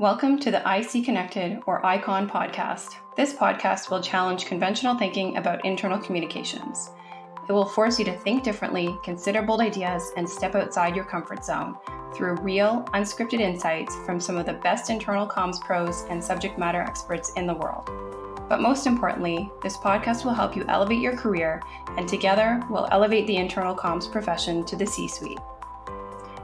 Welcome to the IC Connected or ICON podcast. This podcast will challenge conventional thinking about internal communications. It will force you to think differently, consider bold ideas, and step outside your comfort zone through real, unscripted insights from some of the best internal comms pros and subject matter experts in the world. But most importantly, this podcast will help you elevate your career, and together we'll elevate the internal comms profession to the C-suite.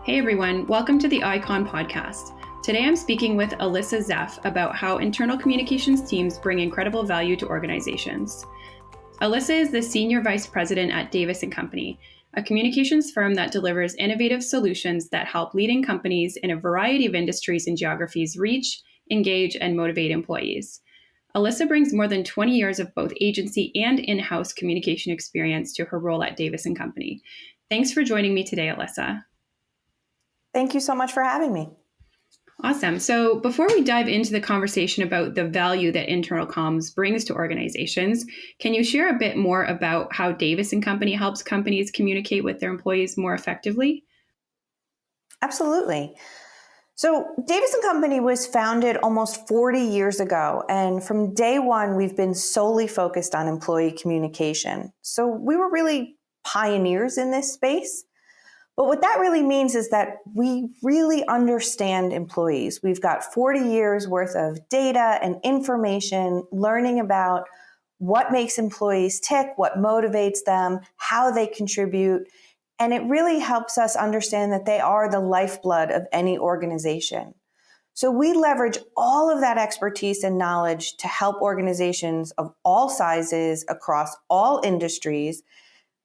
Hey everyone, welcome to the ICON podcast. Today I'm speaking with Alyssa Zeff about how internal communications teams bring incredible value to organizations. Alyssa is the Senior Vice President at Davis & Company, a communications firm that delivers innovative solutions that help leading companies in a variety of industries and geographies reach, engage, and motivate employees. Alyssa brings more than 20 years of both agency and in-house communication experience to her role at Davis & Company. Thanks for joining me today, Alyssa. Thank you so much for having me. Awesome. So before we dive into the conversation about the value that internal comms brings to organizations, can you share a bit more about how Davis & Company helps companies communicate with their employees more effectively? Absolutely. So Davis & Company was founded almost 40 years ago, and from day one, we've been solely focused on employee communication. So we were really pioneers in this space. But what that really means is that we really understand employees. We've got 40 years worth of data and information learning about what makes employees tick, what motivates them, how they contribute. And it really helps us understand that they are the lifeblood of any organization. So we leverage all of that expertise and knowledge to help organizations of all sizes across all industries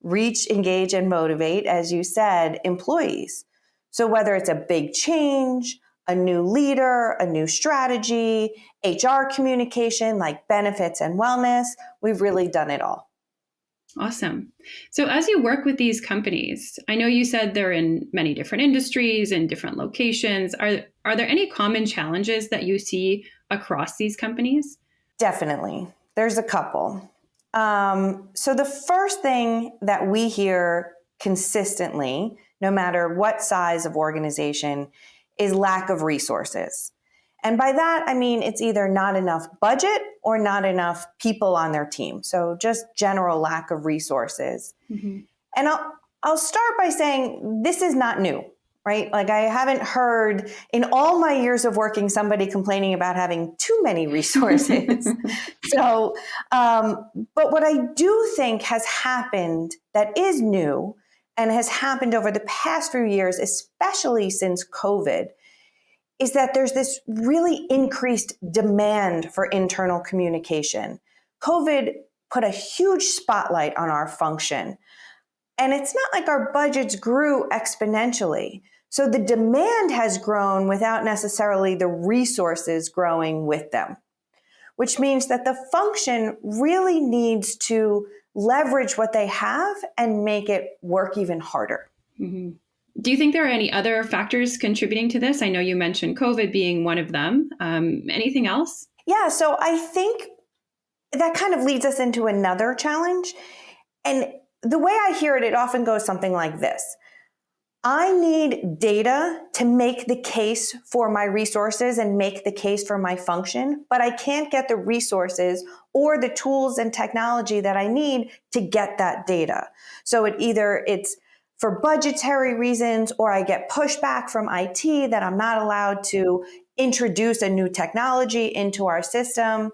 reach, engage, and motivate, as you said, employees. So whether it's a big change, a new leader, a new strategy, HR communication like benefits and wellness, we've really done it all. Awesome. So as you work with these companies, I know you said they're in many different industries and different locations. Are there any common challenges that you see across these companies? Definitely. There's a couple. So the first thing that we hear consistently, no matter what size of organization, is lack of resources. And by that, I mean it's either not enough budget or not enough people on their team. So just general lack of resources. Mm-hmm. And I'll start by saying this is not new, right? Like I haven't heard in all my years of working somebody complaining about having too many resources. So, but what I do think has happened that is new and has happened over the past few years, especially since COVID, is that there's this really increased demand for internal communication. COVID put a huge spotlight on our function. And it's not like our budgets grew exponentially. So the demand has grown without necessarily the resources growing with them, which means that the function really needs to leverage what they have and make it work even harder. Mm-hmm. Do you think there are any other factors contributing to this? I know you mentioned COVID being one of them. Anything else? Yeah, so I think that kind of leads us into another challenge. And the way I hear it, it often goes something like this. I need data to make the case for my resources and make the case for my function, but I can't get the resources or the tools and technology that I need to get that data. So it's for budgetary reasons, or I get pushback from IT that I'm not allowed to introduce a new technology into our system.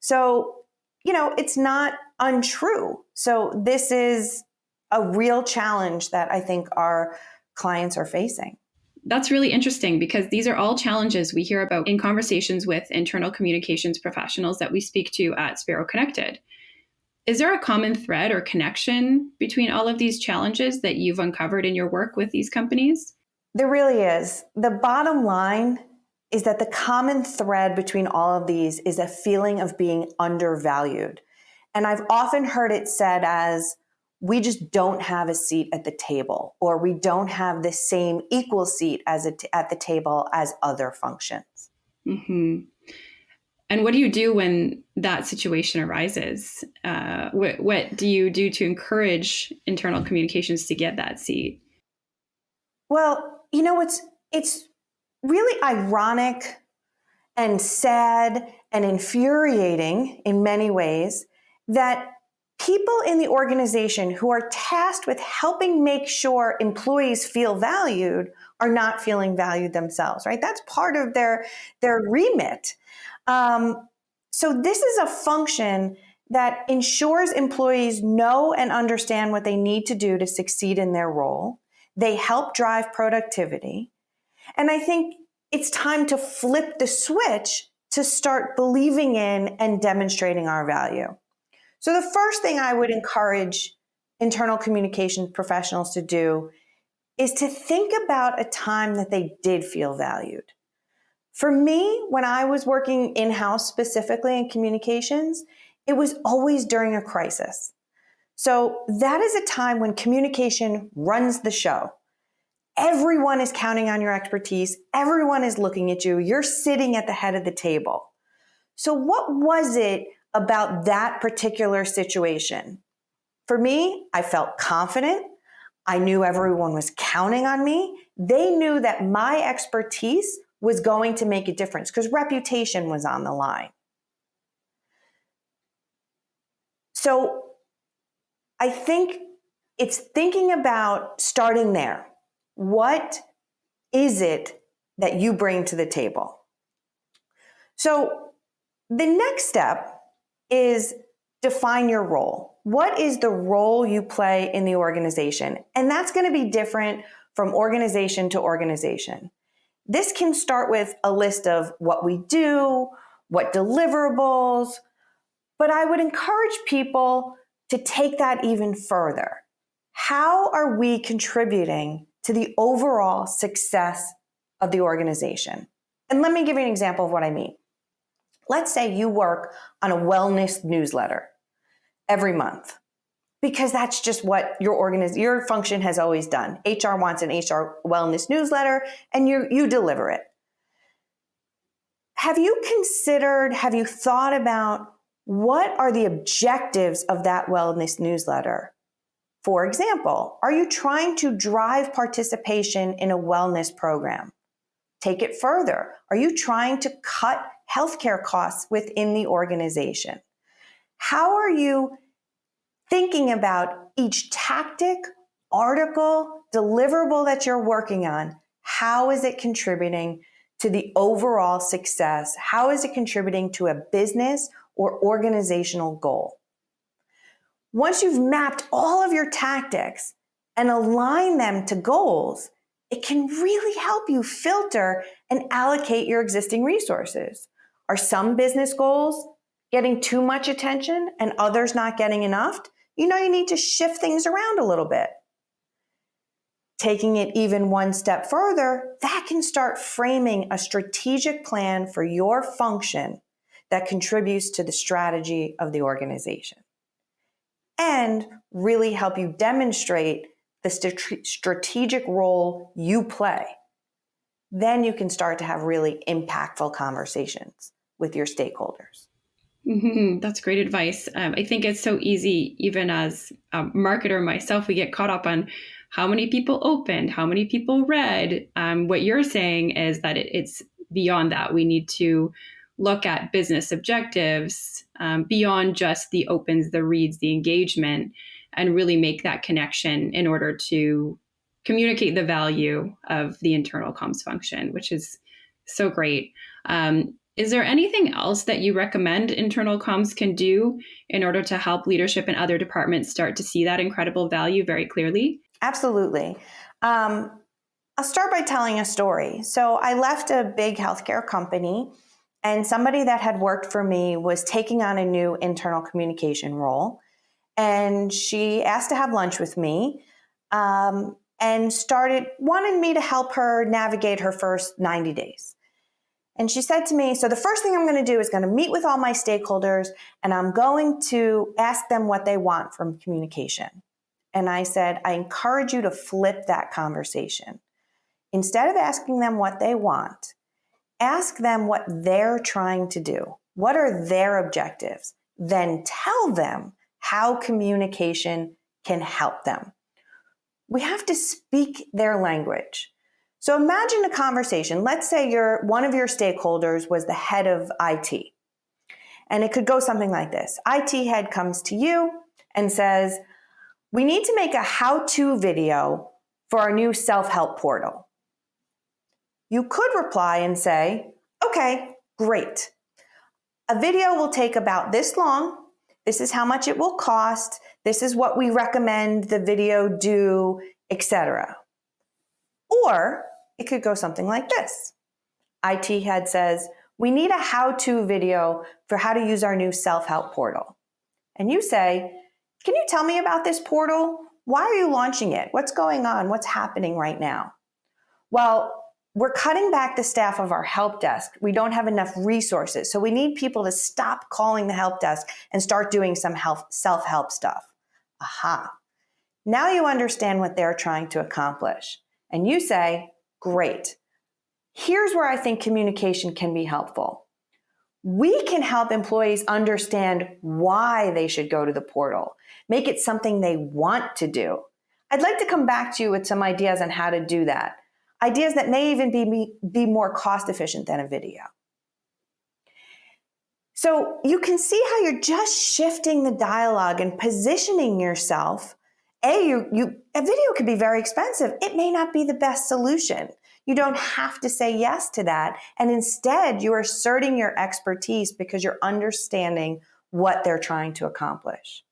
So, it's not untrue. So this is a real challenge that I think our clients are facing. That's really interesting because these are all challenges we hear about in conversations with internal communications professionals that we speak to at Sparrow Connected. Is there a common thread or connection between all of these challenges that you've uncovered in your work with these companies? There really is. The bottom line is that the common thread between all of these is a feeling of being undervalued. And I've often heard it said as, we just don't have a seat at the table, or we don't have the same equal seat at the table as other functions. Mm-hmm. And what do you do when that situation arises? What do you do to encourage internal communications to get that seat? Well, it's really ironic and sad and infuriating in many ways that people in the organization who are tasked with helping make sure employees feel valued are not feeling valued themselves, right? That's part of their remit. So this is a function that ensures employees know and understand what they need to do to succeed in their role. They help drive productivity. And I think it's time to flip the switch to start believing in and demonstrating our value. So the first thing I would encourage internal communications professionals to do is to think about a time that they did feel valued. For me, when I was working in-house specifically in communications, it was always during a crisis. So that is a time when communication runs the show. Everyone is counting on your expertise. Everyone is looking at you. You're sitting at the head of the table. So what was it about that particular situation? For me, I felt confident. I knew everyone was counting on me. They knew that my expertise was going to make a difference because reputation was on the line. So I think it's thinking about starting there. What is it that you bring to the table? So the next step is define your role. What is the role you play in the organization? And that's going to be different from organization to organization. This can start with a list of what we do, what deliverables, but I would encourage people to take that even further. How are we contributing to the overall success of the organization? And let me give you an example of what I mean. Let's say you work on a wellness newsletter every month, because that's just what your function has always done. HR wants an HR wellness newsletter, and you deliver it. Have you thought about what are the objectives of that wellness newsletter? For example, are you trying to drive participation in a wellness program? Take it further. Are you trying to cut healthcare costs within the organization? How are you thinking about each tactic, article, deliverable that you're working on? How is it contributing to the overall success? How is it contributing to a business or organizational goal? Once you've mapped all of your tactics and align them to goals, it can really help you filter and allocate your existing resources. Are some business goals getting too much attention and others not getting enough? You need to shift things around a little bit. Taking it even one step further, that can start framing a strategic plan for your function that contributes to the strategy of the organization and really help you demonstrate the strategic role you play. Then you can start to have really impactful conversations with your stakeholders. Mm-hmm. That's great advice. I think it's so easy, even as a marketer myself, we get caught up on how many people opened, how many people read. What you're saying is that it's beyond that. We need to look at business objectives beyond just the opens, the reads, the engagement, and really make that connection in order to communicate the value of the internal comms function, which is so great. Is there anything else that you recommend internal comms can do in order to help leadership in other departments start to see that incredible value very clearly? Absolutely. I'll start by telling a story. So I left a big healthcare company, and somebody that had worked for me was taking on a new internal communication role. And she asked to have lunch with me and wanted me to help her navigate her first 90 days. And she said to me, so the first thing I'm going to do is going to meet with all my stakeholders, and I'm going to ask them what they want from communication. And I said, I encourage you to flip that conversation. Instead of asking them what they want, ask them what they're trying to do. What are their objectives? Then tell them how communication can help them. We have to speak their language. So imagine a conversation. Let's say one of your stakeholders was the head of IT. And it could go something like this. IT head comes to you and says, we need to make a how-to video for our new self-help portal. You could reply and say, okay, great. A video will take about this long. This is how much it will cost. This is what we recommend the video do, etc. Or it could go something like this. IT head says, we need a how-to video for how to use our new self-help portal. And you say, can you tell me about this portal? Why are you launching it? What's going on? What's happening right now? Well, we're cutting back the staff of our help desk. We don't have enough resources. So we need people to stop calling the help desk and start doing some self-help stuff. Aha. Now you understand what they're trying to accomplish. And you say, great. Here's where I think communication can be helpful. We can help employees understand why they should go to the portal, make it something they want to do. I'd like to come back to you with some ideas on how to do that. Ideas that may even be more cost efficient than a video. So you can see how you're just shifting the dialogue and positioning yourself. A video could be very expensive. It may not be the best solution. You don't have to say yes to that. And instead, you're asserting your expertise because you're understanding what they're trying to accomplish.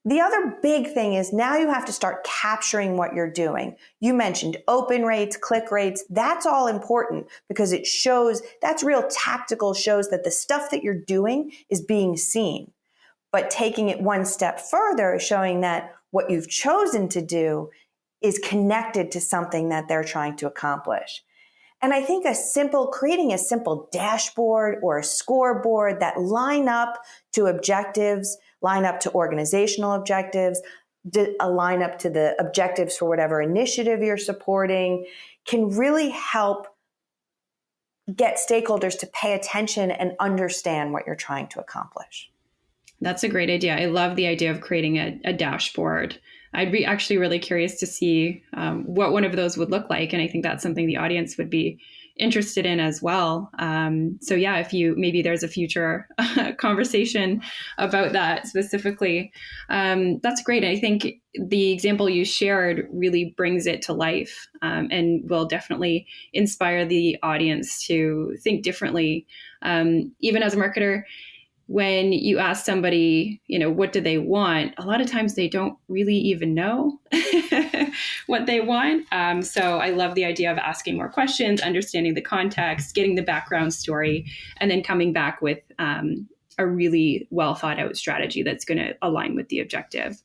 The other big thing is now you have to start capturing what you're doing. You mentioned open rates, click rates. That's all important because it shows, that's real tactical, shows that the stuff that you're doing is being seen. But taking it one step further is showing that what you've chosen to do is connected to something that they're trying to accomplish. And I think creating a simple dashboard or a scoreboard that line up to objectives, line up to organizational objectives, line up to the objectives for whatever initiative you're supporting, can really help get stakeholders to pay attention and understand what you're trying to accomplish. That's a great idea. I love the idea of creating a dashboard. I'd be actually really curious to see what one of those would look like. And I think that's something the audience would be interested in as well. So yeah, maybe there's a future conversation about that specifically. That's great. I think the example you shared really brings it to life and will definitely inspire the audience to think differently. Even as a marketer, when you ask somebody, what do they want? A lot of times they don't really even know what they want. So I love the idea of asking more questions, understanding the context, getting the background story, and then coming back with a really well thought out strategy that's going to align with the objective.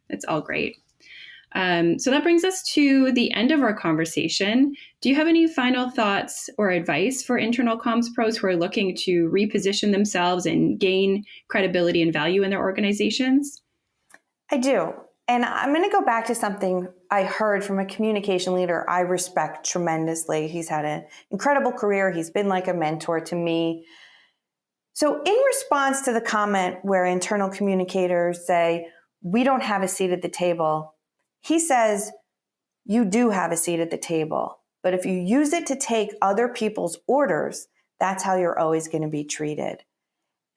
It's all great. So that brings us to the end of our conversation. Do you have any final thoughts or advice for internal comms pros who are looking to reposition themselves and gain credibility and value in their organizations? I do. And I'm going to go back to something I heard from a communication leader I respect tremendously. He's had an incredible career. He's been like a mentor to me. So in response to the comment where internal communicators say, we don't have a seat at the table, he says, you do have a seat at the table, but if you use it to take other people's orders, that's how you're always going to be treated.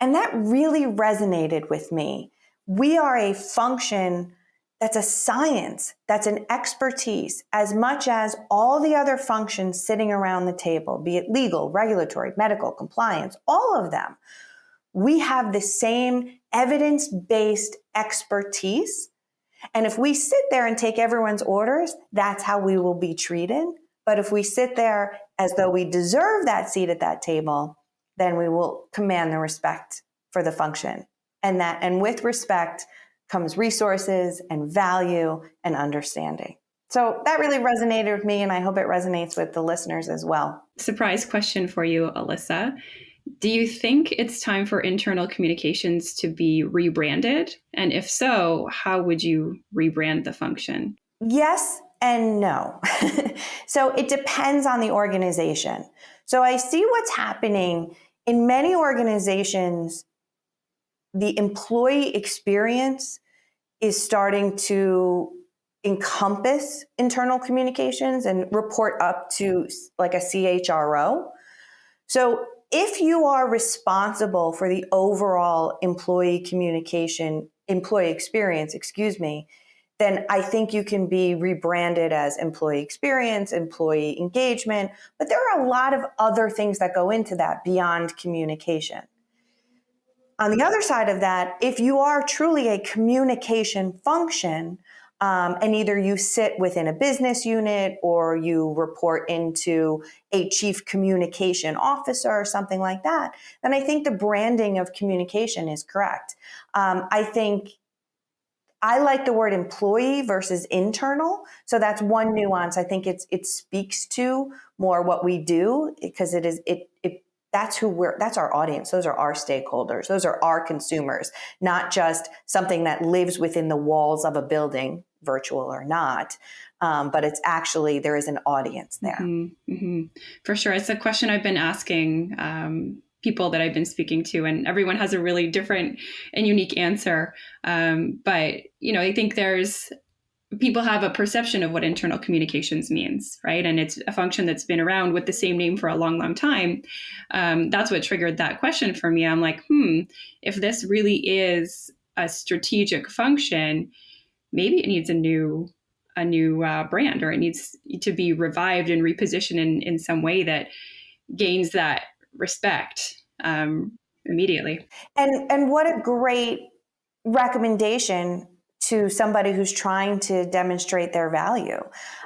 And that really resonated with me. We are a function that's a science, that's an expertise, as much as all the other functions sitting around the table, be it legal, regulatory, medical, compliance, all of them. We have the same evidence-based expertise. And if we sit there and take everyone's orders, that's how we will be treated. But if we sit there as though we deserve that seat at that table, then we will command the respect for the function. And with respect comes resources and value and understanding. So that really resonated with me, and I hope it resonates with the listeners as well. Surprise question for you, Alyssa. Do you think it's time for internal communications to be rebranded? And if so, how would you rebrand the function? Yes and no. So it depends on the organization. So I see what's happening in many organizations. The employee experience is starting to encompass internal communications and report up to like a CHRO. So if you are responsible for the overall employee experience, then I think you can be rebranded as employee experience, employee engagement, but there are a lot of other things that go into that beyond communication. On the other side of that, if you are truly a communication function, and either you sit within a business unit or you report into a chief communication officer or something like that, then I think the branding of communication is correct. I think I like the word employee versus internal. So that's one nuance. I think it speaks to more what we do, because that's our audience. Those are our stakeholders. Those are our consumers, not just something that lives within the walls of a building, virtual or not. But it's actually, there is an audience there. Mm-hmm, mm-hmm. For sure. It's a question I've been asking people that I've been speaking to, and everyone has a really different and unique answer. But, I think people have a perception of what internal communications means, right? And it's a function that's been around with the same name for a long, long time. That's what triggered that question for me. I'm like, if this really is a strategic function, maybe it needs a new brand, or it needs to be revived and repositioned in some way that gains that respect immediately. And what a great recommendation to somebody who's trying to demonstrate their value.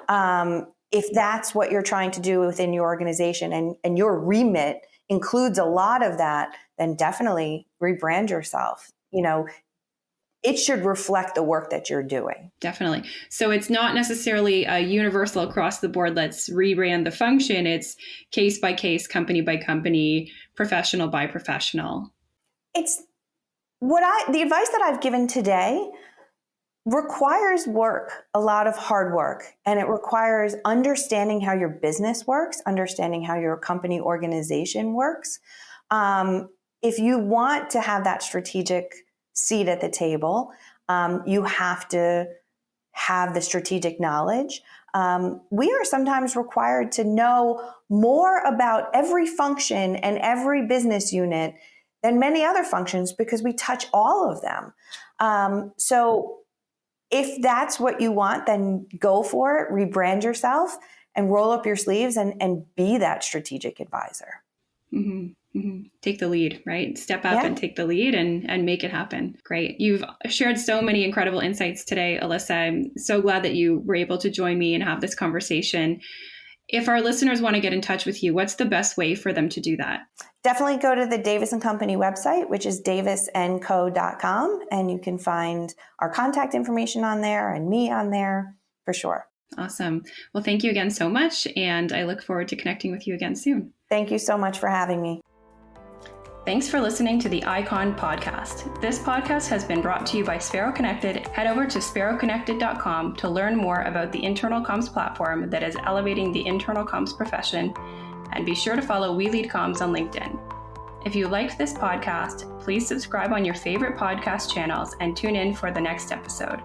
If that's what you're trying to do within your organization, and your remit includes a lot of that, then definitely rebrand yourself. It should reflect the work that you're doing. Definitely. So it's not necessarily a universal across the board, let's rebrand the function. It's case by case, company by company, professional by professional. It's the advice that I've given today requires work, a lot of hard work, and it requires understanding how your business works, understanding how your company organization works. If you want to have that strategic seat at the table, you have to have the strategic knowledge. We are sometimes required to know more about every function and every business unit than many other functions, because we touch all of them. So if that's what you want, then go for it, rebrand yourself, and roll up your sleeves and be that strategic advisor. Mm-hmm. Mm-hmm. Take the lead, right? Step up and take the lead and make it happen. Great. You've shared so many incredible insights today, Alyssa. I'm so glad that you were able to join me and have this conversation. If our listeners want to get in touch with you, what's the best way for them to do that? Definitely go to the Davis & Company website, which is davisandco.com, and you can find our contact information on there and me on there for sure. Awesome. Well, thank you again so much, and I look forward to connecting with you again soon. Thank you so much for having me. Thanks for listening to the Icon Podcast. This podcast has been brought to you by Sparrow Connected. Head over to sparrowconnected.com to learn more about the internal comms platform that is elevating the internal comms profession, and be sure to follow We Lead Comms on LinkedIn. If you liked this podcast, please subscribe on your favorite podcast channels and tune in for the next episode.